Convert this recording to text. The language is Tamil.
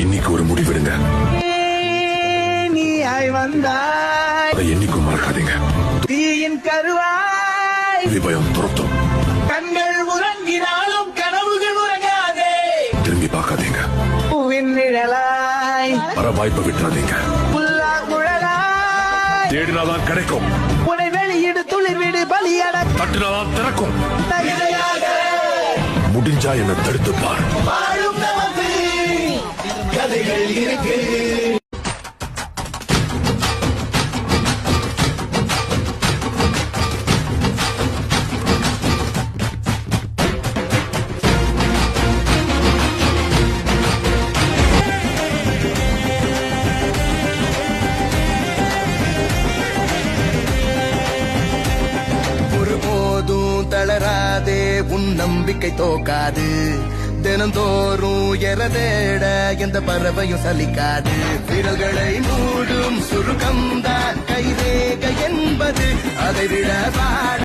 இன்னைக்கு ஒரு முடிவெடுங்க. நீயாய் வந்தாய், அதை என்னைக்கும் மறக்காதீங்க. தீயின் கருவாய் விபயம் துரத்தும். கண்கள் உறங்கினாலும் கனவுகள் உறங்காதே. திரும்பி பார்க்காதீங்க. பூவின் நிழலாய் வர வாய்ப்பை விட்டுறாதீங்க. புல்லா குழலாய் தேடினாதான் கிடைக்கும். உனை வெளியிடு துளிர் வீடு பலியட தட்டினாதான் திறக்கும். தகுதியாக முடிஞ்சா என்ன தடுத்து பார். வாழும் நமக்கு கதைகள் இருக்கு. ஒருபோதும் தளராதே, உன் நம்பிக்கை தோக்காது. தினந்தோறும் எரதேட எந்த பறவையும் சலிக்காது. விரல்களை மூடும் சுருக்கம்தான் கைரேகை என்பது, அதை விட